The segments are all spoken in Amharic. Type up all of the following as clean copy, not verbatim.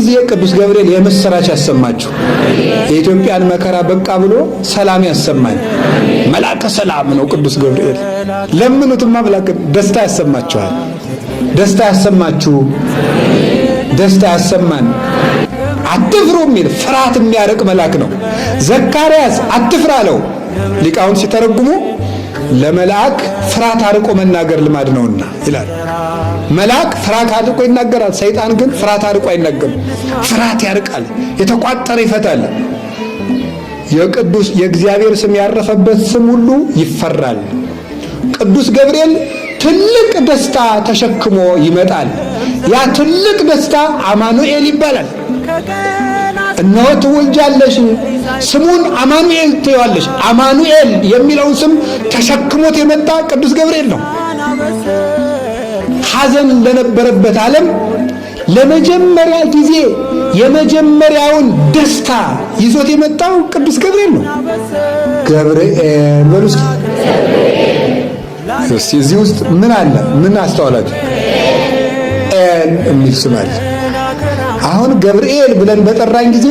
ጊዜ ቅዱስ ገብርኤል የምስራች ያሰማችሁ። የኢትዮጵያን መከራ በቃ ብሎ ሰላም ያሰማኝ። መልአከ ሰላም ነው ቅዱስ ገብርኤል። ለምኑትማ መልአከ ደስታ ያሰማችኋል። ደስታ ያሰማችሁ፣ ደስታ ያሰማን። አትፍሩ የሚል ፍርሃት የሚያርቅ መልአክ ነው። ዘካርያስ አትፍራ አለው። ሊቃውንት ሲተረጉሙ ለመልአክ ፍርሃት አርቆ መናገር ልማድ ነውና ይላል። መልአክ ፍርሃት አርቆ ይናገራል። ሰይጣን ግን ፍርሃት አርቆ አይናገርም። ፍርሃት ያርቃል፣ የተቋጠረ ይፈታል። የእግዚአብሔር ስም ያረፈበት ስም ሁሉ ይፈራል። ቅዱስ ገብርኤል ትልቅ ደስታ ተሸክሞ ይመጣል። ያ ትልቅ ደስታ አማኑኤል ይባላል። እነሆ ትወልጃለሽ፣ ስሙን አማኑኤል ትይዋለሽ። አማኑኤል የሚለውን ስም ተሸክሞት የመጣ ቅዱስ ገብርኤል ነው። ሐዘን ለነበረበት ዓለም ለመጀመሪያ ጊዜ የመጀመሪያውን ደስታ ይዞት የመጣው ቅዱስ ገብርኤል ነው። ገብርኤል በሉ እስኪ። እዚህ ውስጥ ምን አለ? ምን አስተዋላችሁ? ኤል የሚል ስም አለ። አሁን ገብርኤል ብለን በጠራን ጊዜ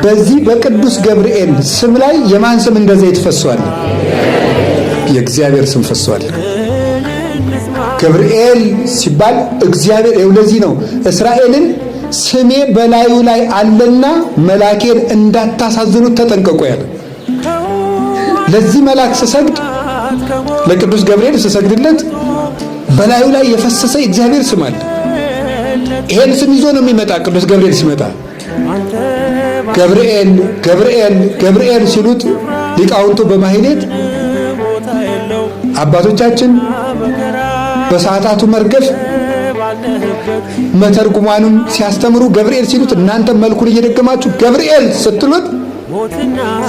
በዚህ በቅዱስ ገብርኤል ስም ላይ የማን ስም እንደ ዘይት ፈሷል? የእግዚአብሔር ስም ፈሷል። ገብርኤል ሲባል እግዚአብሔር ለዚህ ነው እስራኤልን ስሜ በላዩ ላይ አለና መላኬን እንዳታሳዝኑት ተጠንቀቁ ያለ። ለዚህ መልአክ ስሰግድ፣ ለቅዱስ ገብርኤል ስሰግድለት በላዩ ላይ የፈሰሰ እግዚአብሔር ስም አለ። ይሄን ስም ይዞ ነው የሚመጣ። ቅዱስ ገብርኤል ሲመጣ ገብርኤል ገብርኤል ገብርኤል ሲሉት ሊቃውንቱ በማህሌት አባቶቻችን በሰዓታቱ መርገፍ መተርጉማኑን ሲያስተምሩ ገብርኤል ሲሉት እናንተ መልኩን እየደገማችሁ ገብርኤል ስትሉት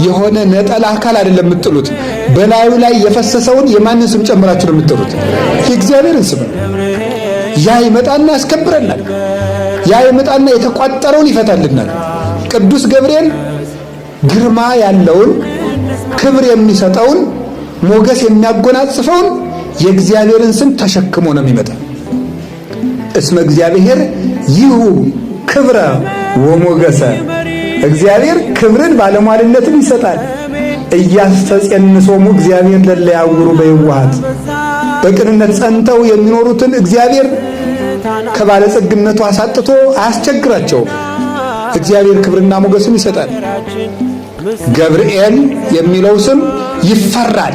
የሆነ ነጠላ አካል አይደለም የምትጥሉት፣ በላዩ ላይ የፈሰሰውን የማንን ስም ጨምራችሁ ነው የምትጥሉት? የእግዚአብሔርን ስም። ያ ይመጣና ያስከብረናል። ያ ይመጣና የተቋጠረውን ይፈታልናል። ቅዱስ ገብርኤል ግርማ ያለውን ክብር የሚሰጠውን ሞገስ የሚያጎናጽፈውን የእግዚአብሔርን ስም ተሸክሞ ነው የሚመጣ። እስመ እግዚአብሔር ይሁ ክብረ ወሞገሰ፣ እግዚአብሔር ክብርን ባለሟልነትን ይሰጣል። እያስተጸንሶሙ እግዚአብሔር ለለ ያውሩ በየዋሃት፣ በቅንነት ጸንተው የሚኖሩትን እግዚአብሔር ከባለጸግነቱ አሳጥቶ አያስቸግራቸውም። እግዚአብሔር ክብርና ሞገስን ይሰጣል። ገብርኤል የሚለው ስም ይፈራል።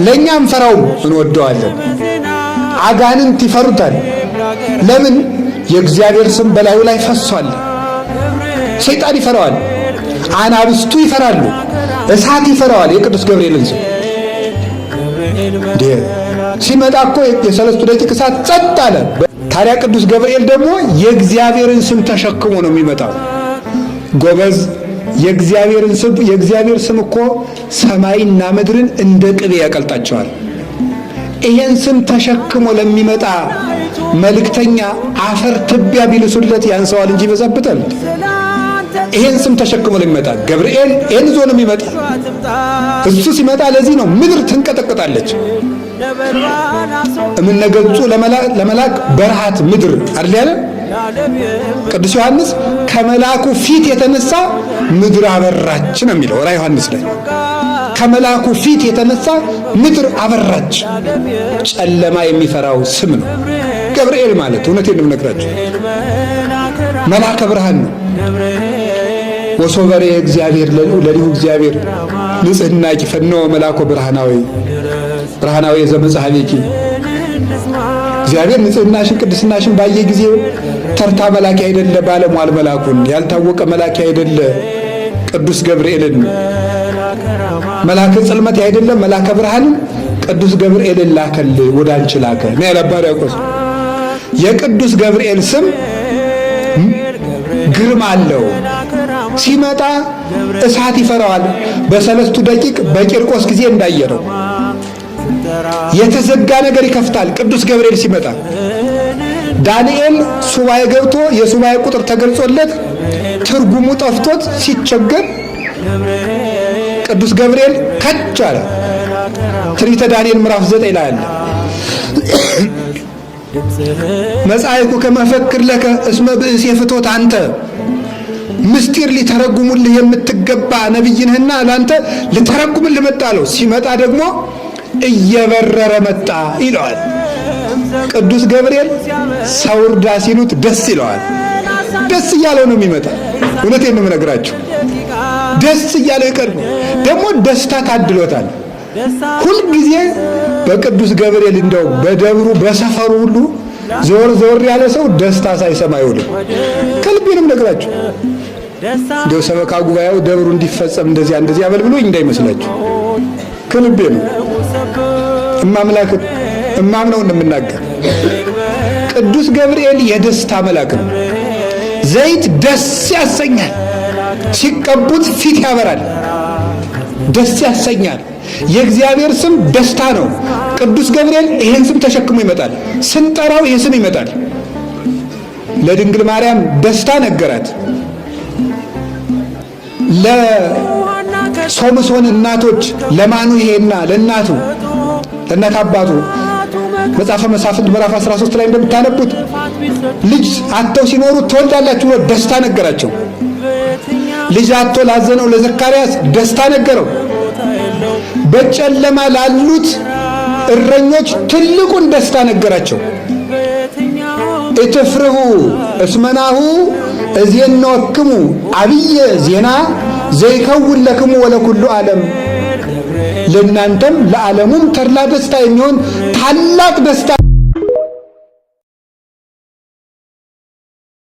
ለኛም ፈራው እንወደዋለን። አጋንንት ይፈሩታል። ለምን? የእግዚአብሔር ስም በላዩ ላይ ፈሷል። ሰይጣን ይፈራዋል። አናብስቱ ይፈራሉ። እሳት ይፈራዋል የቅዱስ ገብርኤልን ስም። ሲመጣ እኮ የሰለስቱ ደቂቅ እሳት ጸጥ አለ። ታዲያ ቅዱስ ገብርኤል ደግሞ የእግዚአብሔርን ስም ተሸክሞ ነው የሚመጣው። ጎበዝ፣ የእግዚአብሔር ስም እኮ ሰማይና ምድርን እንደ ቅቤ ያቀልጣቸዋል። ይሄን ስም ተሸክሞ ለሚመጣ መልእክተኛ አፈር ትቢያ ቢልሱለት ያንሰዋል እንጂ ይበዛበታል። ይሄን ስም ተሸክሞ ለሚመጣ ገብርኤል ይሄን ይዞ ነው የሚመጣ። እሱ ሲመጣ ለዚህ ነው ምድር ትንቀጠቀጣለች። እምነገጹ ለመላክ በረሃት ምድር አይደል ያለ ቅዱስ ዮሐንስ። ከመላኩ ፊት የተነሳ ምድር አበራች ነው የሚለው ራዕየ ዮሐንስ ላይ። ከመላኩ ፊት የተነሳ ምድር አበራች። ጨለማ የሚፈራው ስም ነው ገብርኤል ማለት። እውነቴን ነው የምነግራችሁ፣ መልአከ ብርሃን ነው። ወሶበሬ እግዚአብሔር ለሊሁ እግዚአብሔር ንጽሕና ይፈነው መልአኮ ብርሃናዊ ዘመጽሐቤኪ። እግዚአብሔር ንጽሕናሽን ቅድስናሽን ባየ ጊዜ ተርታ መላኪ አይደለ ባለሟል መላኩን ያልታወቀ መላኪ አይደለ ቅዱስ ገብርኤልን መላከ ጽልመት አይደለ መላከ ብርሃንን ቅዱስ ገብርኤልን ላከል ወደ አንቺ ላከ ነው ያለ አባ ሕርያቆስ። የቅዱስ ገብርኤል ስም ግርማ አለው። ሲመጣ እሳት ይፈራዋል። በሰለስቱ ደቂቅ በቂርቆስ ጊዜ እንዳየነው የተዘጋ ነገር ይከፍታል ቅዱስ ገብርኤል ሲመጣ። ዳንኤል ሱባኤ ገብቶ የሱባኤ ቁጥር ተገልጾለት ትርጉሙ ጠፍቶት ሲቸገር ቅዱስ ገብርኤል ከች አለ። ትንቢተ ዳንኤል ምዕራፍ 9 ላይ አለ። መጻይኩ ከመፈክር ለከ እስመ ብእሴ ፍቶት አንተ ምስጢር ሊተረጉሙልህ የምትገባ ነብይ ነህና ላንተ ሊተረጉምልህ መጣ አለው። ሲመጣ ደግሞ እየበረረ መጣ ይለዋል። ቅዱስ ገብርኤል ሰው እርዳ ሲሉት ደስ ይለዋል። ደስ እያለው ነው የሚመጣ። እውነቴን ነው የምነግራችሁ። ደስ እያለው ይቀርብ። ደግሞ ደስታ ታድሎታል። ሁልጊዜ በቅዱስ ገብርኤል እንደው በደብሩ በሰፈሩ ሁሉ ዞር ዞር ያለ ሰው ደስታ ሳይሰማ አይውልም። ከልቤንም ነግራችሁ እንደው ሰበካ ጉባኤው ደብሩ እንዲፈጸም እንደዚህ አበልብሎኝ እንዳይመስላችሁ። ከልቤ ነው እማምላክ እማምነው እንደምናገር። ቅዱስ ገብርኤል የደስታ መልአክ ነው። ዘይት ደስ ያሰኛል። ሲቀቡት ፊት ያበራል፣ ደስ ያሰኛል። የእግዚአብሔር ስም ደስታ ነው። ቅዱስ ገብርኤል ይሄን ስም ተሸክሞ ይመጣል። ስንጠራው ይሄ ስም ይመጣል። ለድንግል ማርያም ደስታ ነገራት። ለሶምሶን እናቶች ለማኑሄና ለእናት አባቱ መጽሐፈ መሳፍንት ምዕራፍ 13 ላይ እንደምታነቡት ልጅ አጥተው ሲኖሩ ትወልዳላችሁ ብሎ ደስታ ነገራቸው። ልጅ አጥቶ ላዘነው ለዘካርያስ ደስታ ነገረው። በጨለማ ላሉት እረኞች ትልቁን ደስታ ነገራቸው። እትፍርሁ እስመናሁ እዜንወክሙ አብየ ዜና ዘይከውን ለክሙ ወለኩሉ ዓለም። ለእናንተም ለዓለሙም ተድላ ደስታ የሚሆን ታላቅ ደስታ